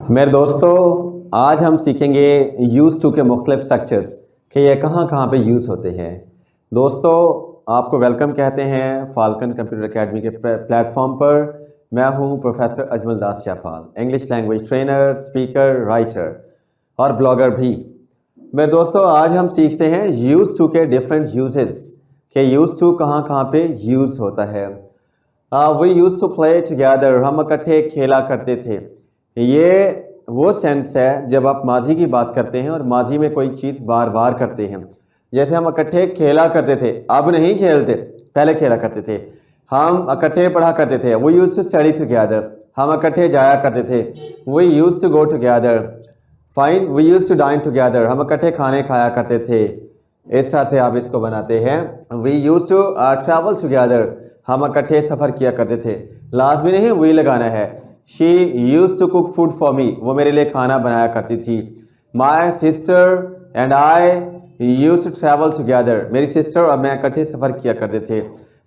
मेरे दोस्तों, आज हम सीखेंगे यूज़ टू के मुख्तलिफ स्ट्रक्चर्स कि ये कहाँ कहाँ पे यूज़ होते हैं। दोस्तों, आपको वेलकम कहते हैं फाल्कन कंप्यूटर एकेडमी के प्लेटफॉर्म पर। मैं हूँ professor Ajmal Das Jafal, English language trainer, speaker, writer और ब्लॉगर भी। मेरे दोस्तों, आज हम सीखते हैं यूज़ टू के डिफरेंट यूजेस कि यूज़ टू कहाँ कहाँ पे यूज़ होता है। We use to play together, हम इकट्ठे खेला करते थे। ये वो सेंस है जब आप माजी की बात करते हैं और माजी में कोई चीज़ बार बार करते हैं। जैसे हम इकट्ठे खेला करते थे, अब नहीं खेलते, पहले खेला करते थे। हम इकट्ठे पढ़ा करते थे, we used to study together. हम इकट्ठे जाया करते थे, we used to go together. Fine, we used to dine together, हम इकट्ठे खाने खाया करते थे। इस तरह से आप इसको बनाते हैं। We used to travel together, हम इकट्ठे सफ़र किया करते थे। लाजमी नहीं वी लगाना है। She use to cook food for me, वो मेरे लिए खाना बनाया करती थी। My sister and I use to travel together, मेरी सिस्टर और मैं इकट्ठे सफ़र किया करते थे।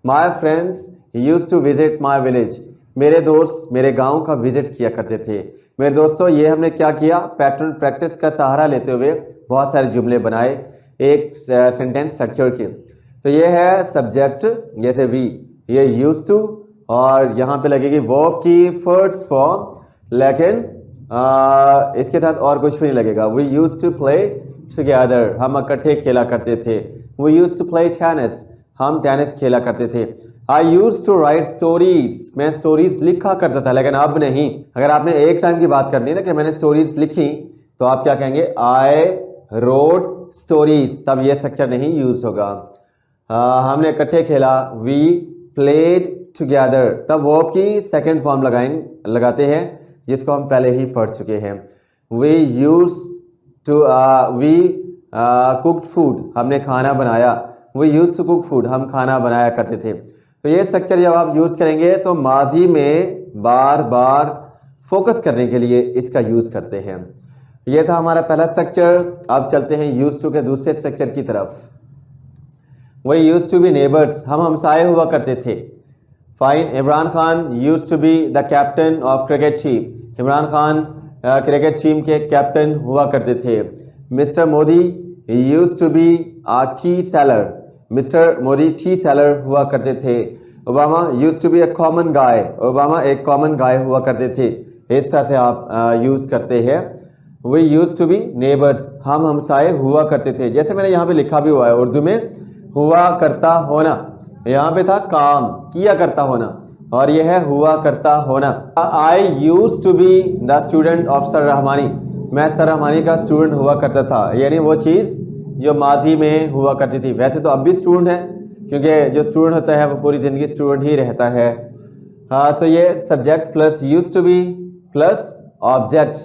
My friends use to visit my village, मेरे दोस्त मेरे गांव का विजिट किया करते थे। मेरे दोस्तों, ये हमने क्या किया, पैटर्न प्रैक्टिस का सहारा लेते हुए बहुत सारे जुमले बनाए एक सेंटेंस स्ट्रक्चर के। तो ये है सब्जेक्ट, जैसे वी, ये यूज टू, और यहाँ पे लगेगी वर्ब की फर्स्ट फॉर्म, लेकिन इसके साथ और कुछ भी नहीं लगेगा। We use to play together, हम इकट्ठे खेला करते थे। We use to play tennis, हम टेनिस खेला करते थे। I use to write stories, मैं स्टोरीज लिखा करता था, लेकिन अब नहीं। अगर आपने एक टाइम की बात करनी है ना कि मैंने स्टोरीज लिखी, तो आप क्या कहेंगे, आई रोट स्टोरीज, तब ये स्ट्रक्चर नहीं यूज होगा। हमने इकट्ठे खेला, वी प्लेड टुगेदर, तब वर्ब की सेकेंड फॉर्म लगाते हैं जिसको हम पहले ही पढ़ चुके हैं। We use to we cooked food, हमने खाना बनाया। We use to cook food, हम खाना बनाया करते थे। तो ये स्ट्रक्चर जब आप यूज़ करेंगे तो माजी में बार बार फोकस करने के लिए इसका यूज़ करते हैं। ये था हमारा पहला स्ट्रक्चर। अब चलते हैं यूज टू के दूसरे स्ट्रक्चर की तरफ। We use to be neighbours, हम हमसाए हुआ करते थे। Fine, Imran Khan use to be the captain of cricket team, Imran Khan cricket team के कैप्टन हुआ करते थे। Mister Modi use to be tea seller, mister Modi tea seller हुआ करते थे। Obama use to be a common guy, Obama एक कॉमन गाय हुआ करते थे। इस तरह से आप यूज करते हैं। We use to be neighbours, हम हमसाए हुआ करते थे। जैसे मैंने यहाँ पे लिखा भी हुआ है उर्दू में, हुआ करता होना, यहाँ पे था काम, किया करता होना, और यह है हुआ करता होना। I use to be the student of sir Rahmani, मैं सर रहमानी का स्टूडेंट हुआ करता था, यानी वो चीज़ जो माजी में हुआ करती थी। वैसे तो अब भी स्टूडेंट है, क्योंकि जो स्टूडेंट होता है वो पूरी ज़िंदगी स्टूडेंट ही रहता है। हाँ, तो ये subject plus use to be plus object,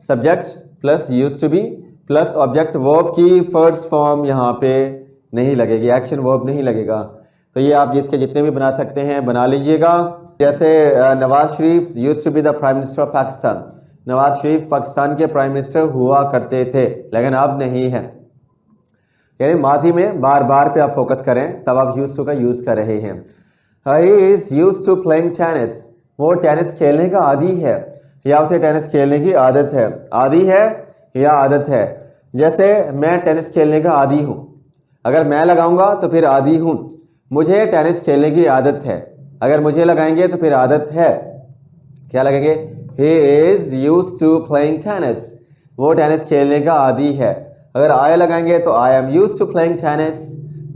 subject plus use to be plus object. Verb की फर्स्ट फॉर्म यहाँ पे नहीं लगेगी, एक्शन वर्ब नहीं लगेगा। तो ये आप इसके जितने भी बना सकते हैं बना लीजिएगा। जैसे Nawaz Sharif used to be the prime minister of Pakistan, Nawaz Sharif Pakistan के प्राइम मिनिस्टर हुआ करते थे, लेकिन अब नहीं है। यानी माजी में बार बार पे आप फोकस करें, तब आप यूज्ड टू का यूज कर रहे हैं। He is used to playing tennis, वो टेनिस खेलने का आदी है या उसे टेनिस खेलने की आदत है। आदी है या आदत है। जैसे मैं टेनिस खेलने का आदी हूँ, अगर मैं लगाऊंगा तो फिर आदी हूँ। मुझे टेनिस खेलने की आदत है, अगर मुझे लगाएंगे तो फिर आदत है। क्या लगेंगे, he is use to playing tennis, वो टेनिस खेलने का आदी है। अगर आई लगाएंगे तो I am use to playing tennis,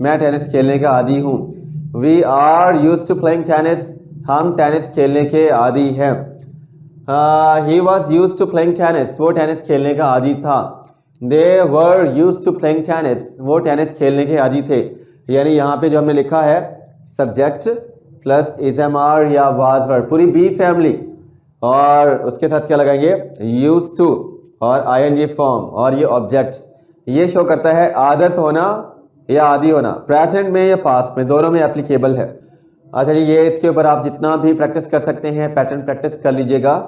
मैं टेनिस खेलने का आदी हूँ। We are use to playing tennis, हम टेनिस खेलने के आदी हैं। He was use to playing tennis, वो टेनिस खेलने का आदी था। They were use to playing tennis, वो टेनिस खेलने के आदी थे। यानी यहाँ पे जो हमने लिखा है सब्जेक्ट प्लस इज़-एम-आर या वाज वर्ड, पूरी बी फैमिली, और उसके साथ क्या लगाएंगे, यूज टू और आईएनजी फॉर्म, और ये ऑब्जेक्ट। ये शो करता है आदत होना या आदी होना, प्रेजेंट में या पास्ट में, दोनों में एप्लीकेबल है। अच्छा जी, ये इसके ऊपर आप जितना भी प्रैक्टिस कर सकते हैं पैटर्न प्रैक्टिस कर लीजिएगा।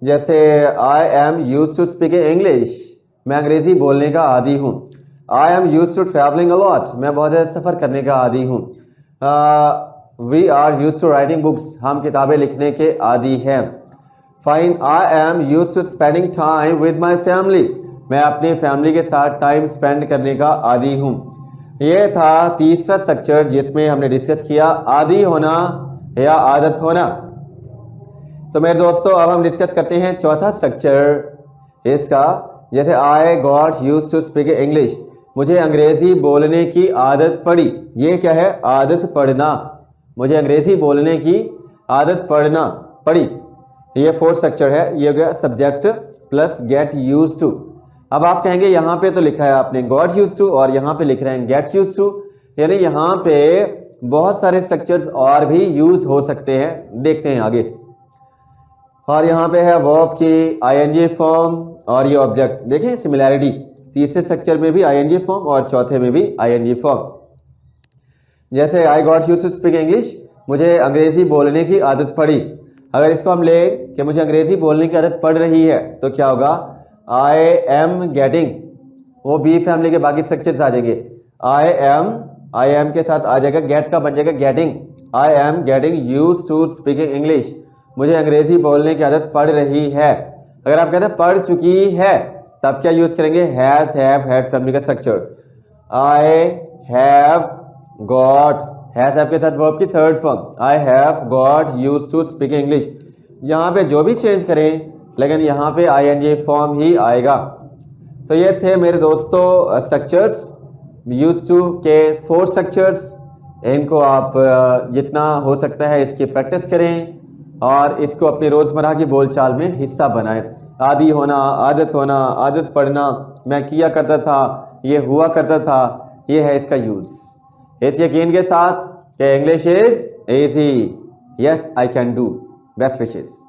जैसे I am use to speak English, मैं अंग्रेजी बोलने का आदी हूँ। I am use to travelling a lot, मैं बहुत ज़्यादा सफ़र करने का आदी हूँ। We are use to writing books, हम किताबें लिखने के आदी हैं। Fine, I am used to spending time with my family. मैं अपनी फैमिली के साथ टाइम स्पेंड करने का आदी हूँ। ये था तीसरा स्ट्रक्चर जिसमें हमने डिस्कस किया आदी होना या आदत होना। तो मेरे दोस्तों अब हम डिस्कस करते हैं चौथा स्ट्रक्चर इसका। जैसे I got used to speak English, मुझे अंग्रेजी बोलने की आदत पड़ी। ये क्या है? आदत पड़ना। मुझे अंग्रेजी बोलने की आदत पड़ी। ये फोर्थ स्ट्रक्चर है। ये हो गया subject plus get used to. अब आप कहेंगे यहाँ पे तो लिखा है आपने गॉट यूज्ड टू और यहाँ पे लिख रहे हैं गेट यूज्ड टू, यानी यहाँ पे बहुत सारे स्ट्रक्चर्स और भी यूज हो सकते हैं। देखते हैं आगे। और यहाँ पे है वर्ब की आईएनजी फॉर्म और ये ऑब्जेक्ट। देखें सिमिलैरिटी, तीसरे स्ट्रक्चर में भी आईएनजी फॉर्म और चौथे में भी आईएनजी फॉर्म। जैसे I got used to speak English, मुझे अंग्रेजी बोलने की आदत पड़ी। अगर इसको हम लें कि मुझे अंग्रेजी बोलने की आदत पड़ रही है तो क्या होगा? आई एम गेटिंग, वो बी फैमिली के बाकी स्ट्रक्चर्स आ जाएंगे। आई एम के साथ आ जाएगा गेट का बन जाएगा getting. I am getting used to speaking English, मुझे अंग्रेजी बोलने की आदत पड़ रही है। अगर आप कहते हैं पढ़ चुकी है तब क्या यूज करेंगे? हैज, हैव, हैड फैमिली का structure. I have got, has have के साथ वर्ब की third form. I have got used to speak English. यहाँ पे जो भी चेंज करें लेकिन यहाँ पे आईएनजी फॉर्म ही आएगा। तो ये थे मेरे दोस्तों स्ट्रक्चर्स, यूज्ड टू के 4 स्ट्रक्चर्स। इनको आप जितना हो सकता है इसकी प्रैक्टिस करें और इसको अपनी रोज़मर्रा की बोलचाल में हिस्सा बनाएं। आदी होना, आदत होना, आदत पड़ना, मैं किया करता था, ये हुआ करता था, ये है इसका यूज़। इस यकीन के साथ कि English is easy. Yes I can do. Best wishes.